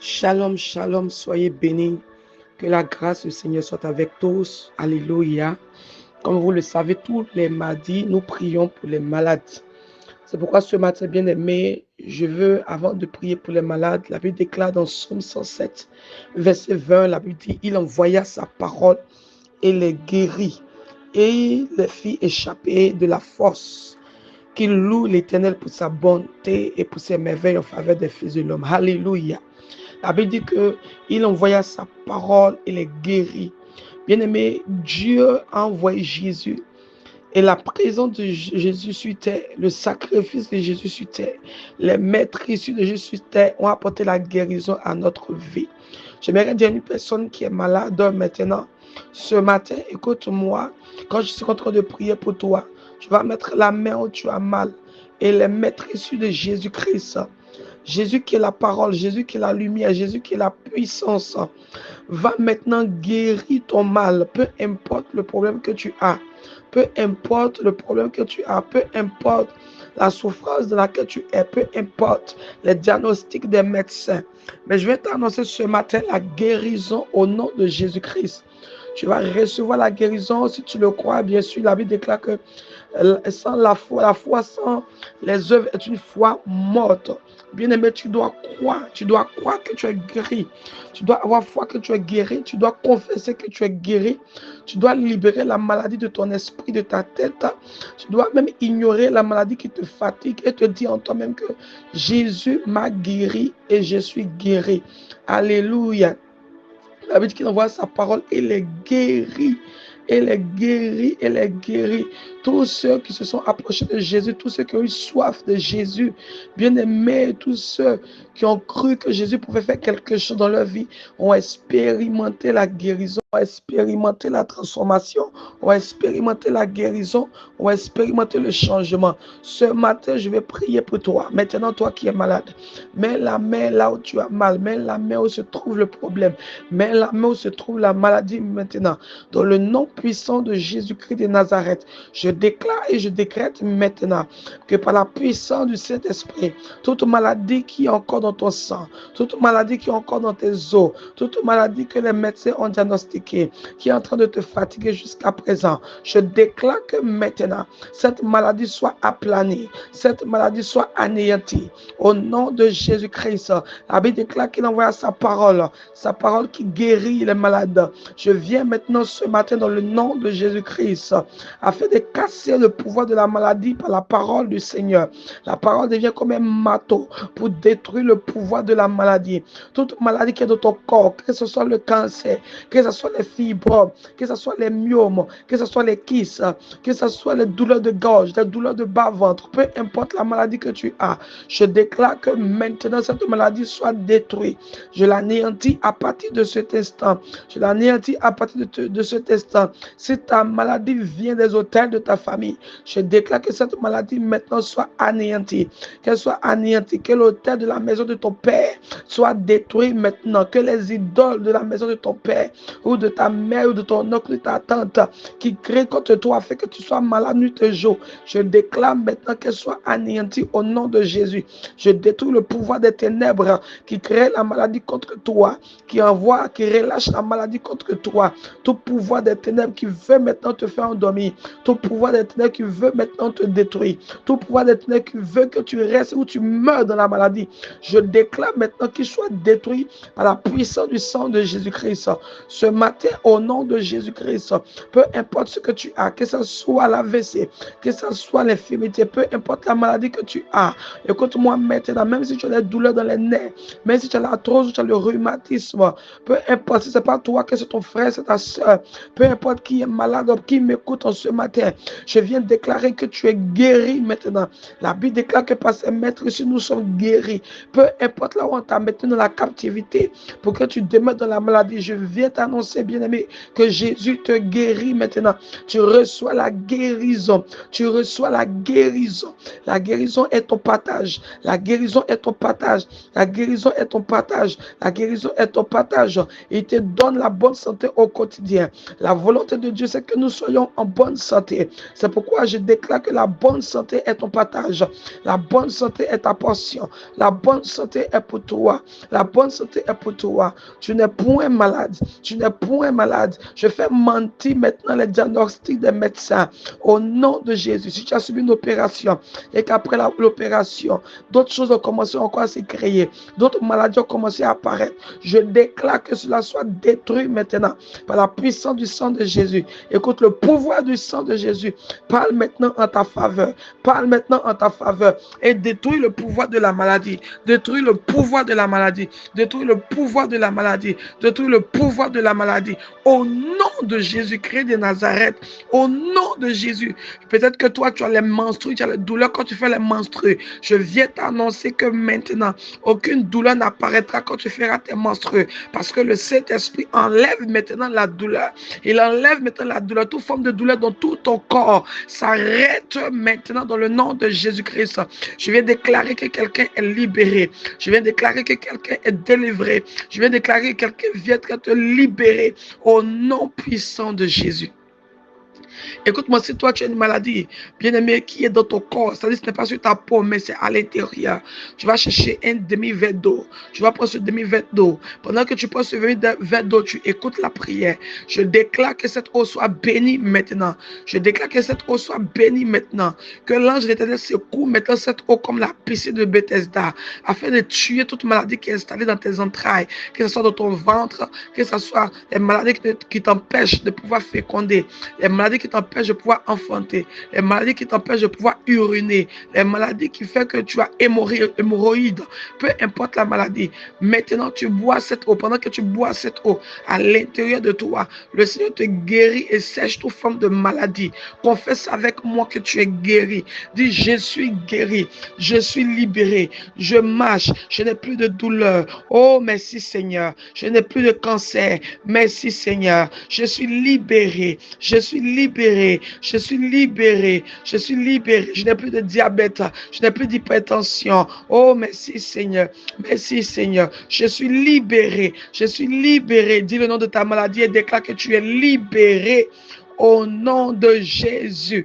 Shalom, shalom, soyez bénis. Que la grâce du Seigneur soit avec tous. Alléluia. Comme vous le savez, tous les mardis, nous prions pour les malades. C'est pourquoi ce matin, bien aimé, je veux, avant de prier pour les malades, la Bible déclare dans Psaume 107, verset 20, la Bible dit, il envoya sa parole et les guérit et les fit échapper de la force. Qu'il loue l'Éternel pour sa bonté et pour ses merveilles en faveur des fils de l'homme. Alléluia. La Bible dit qu'il envoya sa parole et les guérit. Bien-aimé, Dieu a envoyé Jésus et la présence de Jésus sur terre, le sacrifice de Jésus sur terre, les maîtres issus de Jésus sur terre ont apporté la guérison à notre vie. J'aimerais dire à une personne qui est malade maintenant, ce matin, écoute-moi, quand je suis en train de prier pour toi, tu vas mettre la main où tu as mal et les maîtres issus de Jésus-Christ, Jésus qui est la parole, Jésus qui est la lumière, Jésus qui est la puissance, va maintenant guérir ton mal, peu importe le problème que tu as, peu importe le problème que tu as, peu importe la souffrance dans laquelle tu es, peu importe les diagnostics des médecins. Mais je vais t'annoncer ce matin la guérison au nom de Jésus-Christ. Tu vas recevoir la guérison si tu le crois, bien sûr. La Bible déclare que sans la foi sans les œuvres est une foi morte. Bien-aimé, tu dois croire que tu es guéri. Tu dois avoir foi que tu es guéri. Tu dois confesser que tu es guéri. Tu dois libérer la maladie de ton esprit, de ta tête. Tu dois même ignorer la maladie qui te fatigue et te dire en toi-même que Jésus m'a guéri et je suis guéri. Alléluia. La Bible dit qu'il envoie sa parole et les guérit. Et les guérit, et les guérit. Tous ceux qui se sont approchés de Jésus, tous ceux qui ont eu soif de Jésus, bien-aimés, tous ceux qui ont cru que Jésus pouvait faire quelque chose dans leur vie, ont expérimenté la guérison, ont expérimenté la transformation, ont expérimenté la guérison, ont expérimenté le changement. Ce matin, je vais prier pour toi. Maintenant, toi qui es malade, mets la main là où tu as mal, mets la main où se trouve le problème, mets la main où se trouve la maladie maintenant. Dans le nom puissant de Jésus-Christ de Nazareth, je déclare et je décrète maintenant que par la puissance du Saint-Esprit, toute maladie qui est encore dans ton sang, toute maladie qui est encore dans tes os, toute maladie que les médecins ont diagnostiquée, qui est en train de te fatiguer jusqu'à présent, je déclare que maintenant, cette maladie soit aplanie, cette maladie soit anéantie. Au nom de Jésus-Christ, la Bible déclare qu'il envoie sa parole qui guérit les malades. Je viens maintenant ce matin dans le nom de Jésus-Christ, afin de casser le pouvoir de la maladie par la parole du Seigneur. La parole devient comme un marteau pour détruire le pouvoir de la maladie. Toute maladie qui est dans ton corps, que ce soit le cancer, que ce soit les fibromes, que ce soit les myomes, que ce soit les kystes, que ce soit les douleurs de gorge, les douleurs de bas-ventre, peu importe la maladie que tu as, je déclare que maintenant cette maladie soit détruite. Je l'anéantis à partir de cet instant. Je l'anéantis à partir de cet instant. Si ta maladie vient des autels de ta famille, je déclare que cette maladie maintenant soit anéantie. Qu'elle soit anéantie. Que l'autel de la maison de ton père soit détruit maintenant. Que les idoles de la maison de ton père ou de ta mère ou de ton oncle ou de ta tante qui crient contre toi fait que tu sois malade nuit et jour, je déclare maintenant qu'elle soit anéantie au nom de Jésus. Je détruis le pouvoir des ténèbres qui crée la maladie contre toi, qui relâche la maladie contre toi. Tout pouvoir des ténèbres qui veut maintenant te faire endormir, tout pouvoir des ténèbres qui veut maintenant te détruire, tout pouvoir des ténèbres qui veut que tu restes ou tu meurs dans la maladie, je déclare maintenant qu'il soit détruit par la puissance du sang de Jésus-Christ. Ce matin, au nom de Jésus-Christ, peu importe ce que tu as, que ce soit l'AVC, que ce soit l'infirmité, peu importe la maladie que tu as, écoute-moi maintenant, même si tu as des douleurs dans les nerfs, même si tu as l'arthrose ou tu as le rhumatisme, peu importe si ce n'est pas toi, que c'est ton frère, c'est ta soeur, peu importe qui est malade ou qui m'écoute en ce matin, je viens déclarer que tu es guéri maintenant. La Bible déclare que par ses maîtres ici, nous sommes guéris. Peu importe là où on t'a maintenu dans la captivité, pour que tu demeures dans la maladie, je viens t'annoncer sais, bien-aimé, que Jésus te guérit maintenant. Tu reçois la guérison. Tu reçois la guérison. La guérison est ton partage. La guérison est ton partage. La guérison est ton partage. La guérison est ton partage. Il te donne la bonne santé au quotidien. La volonté de Dieu, c'est que nous soyons en bonne santé. C'est pourquoi je déclare que la bonne santé est ton partage. La bonne santé est ta portion. La bonne santé est pour toi. La bonne santé est pour toi. Tu n'es point malade. Tu n'es point malade. Je fais mentir maintenant les diagnostics des médecins. Au nom de Jésus, si tu as subi une opération et qu'après l'opération, d'autres choses ont commencé encore à se créer, d'autres maladies ont commencé à apparaître, je déclare que cela soit détruit maintenant par la puissance du sang de Jésus. Écoute, le pouvoir du sang de Jésus parle maintenant en ta faveur. Parle maintenant en ta faveur et détruis le pouvoir de la maladie. Détruis le pouvoir de la maladie. Détruis le pouvoir de la maladie. Détruis le pouvoir de la maladie. Au nom de Jésus-Christ de Nazareth, au nom de Jésus. Peut-être que toi, tu as les menstrues, tu as les douleurs quand tu fais les menstrues. Je viens t'annoncer que maintenant, aucune douleur n'apparaîtra quand tu feras tes menstrues. Parce que le Saint-Esprit enlève maintenant la douleur. Il enlève maintenant la douleur, toute forme de douleur dans tout ton corps. S'arrête maintenant dans le nom de Jésus-Christ. Je viens déclarer que quelqu'un est libéré. Je viens déclarer que quelqu'un est délivré. Je viens déclarer que quelqu'un vient te libérer au nom puissant de Jésus. Écoute-moi, si toi tu as une maladie, bien-aimé, qui est dans ton corps, c'est-à-dire que ce n'est pas sur ta peau, mais c'est à l'intérieur, tu vas chercher un demi-verre d'eau. Tu vas prendre ce demi-verre d'eau. Pendant que tu prends ce verre d'eau, tu écoutes la prière. Je déclare que cette eau soit bénie maintenant. Je déclare que cette eau soit bénie maintenant. Que l'ange de l'Éternel secoue maintenant cette eau comme la piscine de Bethesda, afin de tuer toute maladie qui est installée dans tes entrailles, que ce soit dans ton ventre, que ce soit les maladies qui t'empêchent de pouvoir féconder, les maladies qui t'empêchent de pouvoir enfanter, les maladies qui t'empêchent de pouvoir uriner, les maladies qui font que tu as hémorroïdes, peu importe la maladie. Maintenant, tu bois cette eau. Pendant que tu bois cette eau, à l'intérieur de toi, le Seigneur te guérit et sèche toute forme de maladie. Confesse avec moi que tu es guéri. Dis, je suis guéri, je suis libéré, je marche, je n'ai plus de douleur. Oh, merci Seigneur, je n'ai plus de cancer. Merci Seigneur, je suis libéré, je suis libéré, je suis libéré, je suis libéré. Je n'ai plus de diabète, je n'ai plus d'hypertension. Oh, merci Seigneur, merci Seigneur. Je suis libéré, je suis libéré. Dis le nom de ta maladie et déclare que tu es libéré au nom de Jésus.